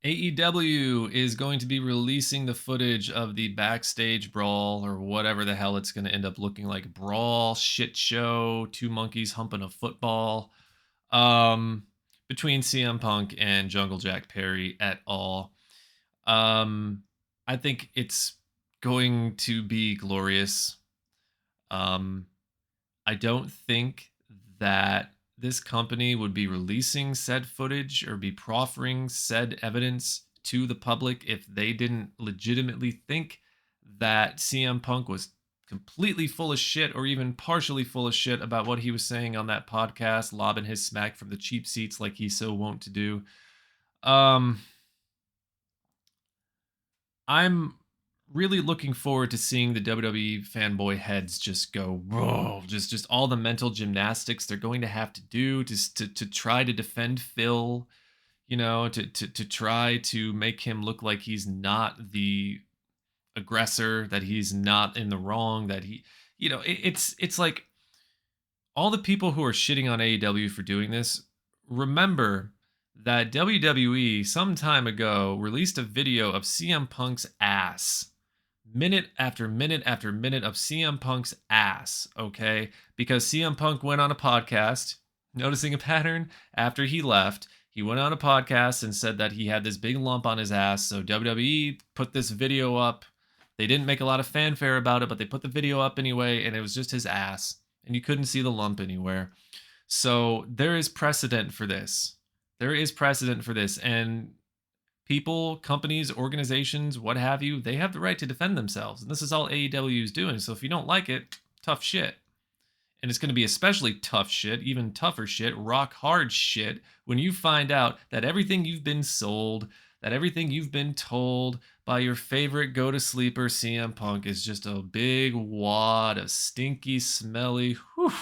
AEW is going to be releasing the footage of the backstage brawl or whatever the hell it's going to end up looking like. Brawl, shit show, two monkeys humping a football. Um, Between CM Punk and Jungle Jack Perry et al. Um, I think it's going to be glorious. Um, I don't think that this company would be releasing said footage or be proffering said evidence to the public if they didn't legitimately think that CM Punk was completely full of shit or even partially full of shit about what he was saying on that podcast, lobbing his smack from the cheap seats like he's so wont to do. Um, I'm really looking forward to seeing the WWE fanboy heads just go whoa, just all the mental gymnastics they're going to have to do to try to defend Phil, to try to make him look like he's not the aggressor, that he's not in the wrong, that it's like all the people who are shitting on AEW for doing this, remember that WWE some time ago released a video of CM Punk's ass. Minute after minute after minute of CM Punk's ass, okay? Because CM Punk went on a podcast, noticing a pattern after he left. He went on a podcast and said that he had this big lump on his ass. So WWE put this video up. They didn't make a lot of fanfare about it, but they put the video up anyway, and it was just his ass and you couldn't see the lump anywhere. So there is precedent for this. There is precedent for this. And people, companies, organizations, what have you, they have the right to defend themselves. And this is all AEW is doing. So if you don't like it, tough shit. And it's going to be especially tough shit, even tougher shit, rock hard shit, when you find out that everything you've been sold, that everything you've been told by your favorite go to sleeper CM Punk is just a big wad of stinky, smelly, whew,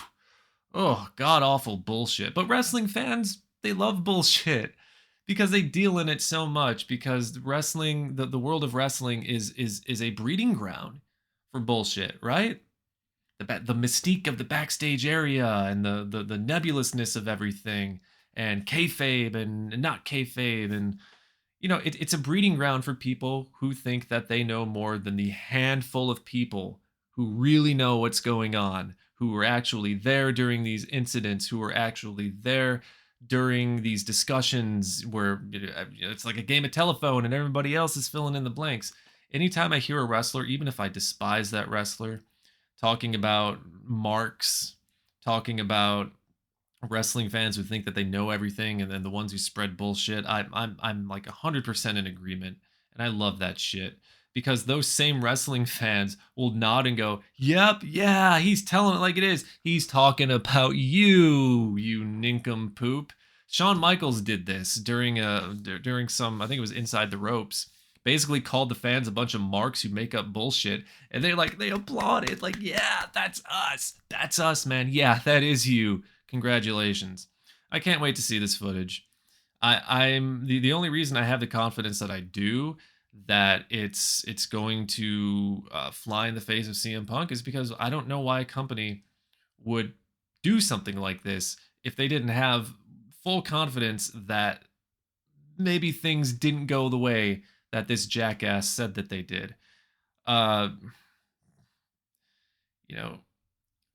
oh, god awful bullshit. But wrestling fans, they love bullshit because they deal in it so much because wrestling, the world of wrestling is a breeding ground for bullshit, right? The mystique of the backstage area and the nebulousness of everything and kayfabe and not kayfabe and it's a breeding ground for people who think that they know more than the handful of people who really know what's going on, who were actually there during these incidents, who were actually there during these discussions where it's like a game of telephone and everybody else is filling in the blanks. Anytime I hear a wrestler, even if I despise that wrestler, talking about marks, talking about wrestling fans who think that they know everything, and then the ones who spread bullshit. I'm like 100% in agreement, and I love that shit because those same wrestling fans will nod and go, "Yep, yeah, he's telling it like it is. He's talking about you, you nincompoop." Shawn Michaels did this during some, I think it was Inside the Ropes. Basically called the fans a bunch of marks who make up bullshit, and they applauded like, "Yeah, that's us, man. Yeah, that is you. Congratulations." I can't wait to see this footage. I'm the only reason I have the confidence that I do that it's going to fly in the face of CM Punk is because I don't know why a company would do something like this if they didn't have full confidence that maybe things didn't go the way that this jackass said that they did. Uh, you know,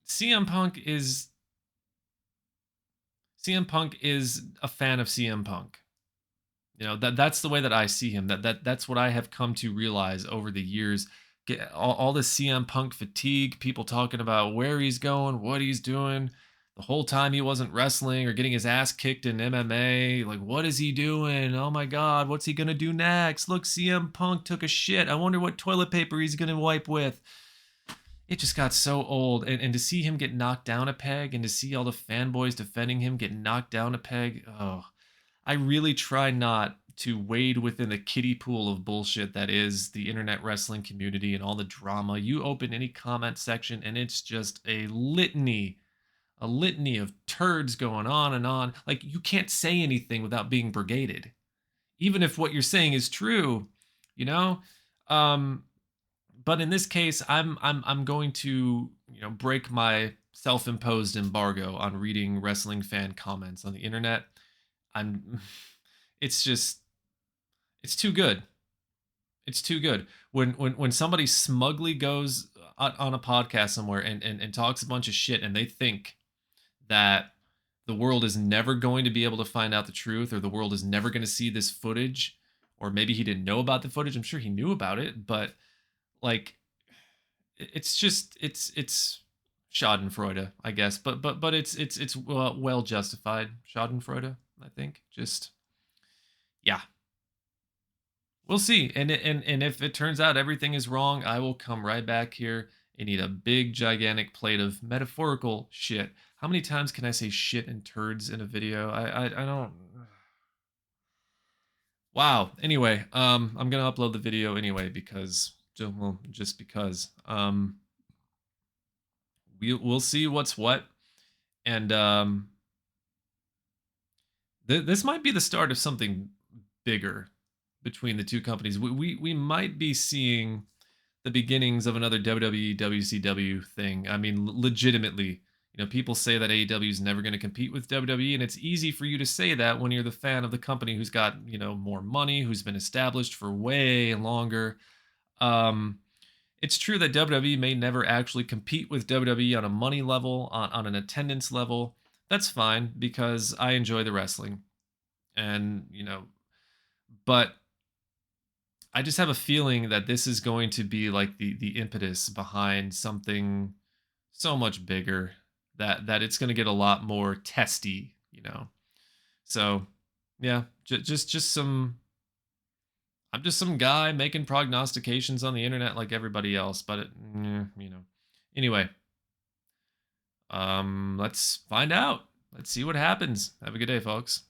CM Punk is CM Punk is a fan of CM Punk. That's the way that I see him. That's what I have come to realize over the years. All the CM Punk fatigue, people talking about where he's going, what he's doing. The whole time he wasn't wrestling or getting his ass kicked in MMA. Like, what is he doing? Oh my God, what's he gonna do next? Look, CM Punk took a shit. I wonder what toilet paper he's gonna wipe with. It just got so old, and to see him get knocked down a peg and to see all the fanboys defending him get knocked down a peg, oh, I really try not to wade within the kiddie pool of bullshit that is the internet wrestling community and all the drama. You open any comment section and it's just a litany of turds going on and on. Like, you can't say anything without being brigaded, even if what you're saying is true, you know? Um, but in this case, I'm going to break my self-imposed embargo on reading wrestling fan comments on the internet. I'm it's just It's too good. It's too good. When somebody smugly goes on a podcast somewhere and talks a bunch of shit and they think that the world is never going to be able to find out the truth, or the world is never going to see this footage, or maybe he didn't know about the footage. I'm sure he knew about it, but like it's just it's Schadenfreude, I guess. But it's well justified Schadenfreude, I think. Just yeah, we'll see. And if it turns out everything is wrong, I will come right back here and eat a big gigantic plate of metaphorical shit. How many times can I say shit and turds in a video? I don't. Wow. Anyway, I'm gonna upload the video anyway because well, just because. We'll see what's what, and this might be the start of something bigger between the two companies. We might be seeing the beginnings of another WWE WCW thing. I mean, legitimately, people say that AEW is never going to compete with WWE, and it's easy for you to say that when you're the fan of the company who's got more money, who's been established for way longer. Um, it's true that WWE may never actually compete with WWE on a money level, on an attendance level. That's fine because I enjoy the wrestling, and but I just have a feeling that this is going to be like the impetus behind something so much bigger, that it's going to get a lot more testy. So, yeah, just some I'm just some guy making prognostications on the internet like everybody else, but Anyway, let's find out. Let's see what happens. Have a good day, folks.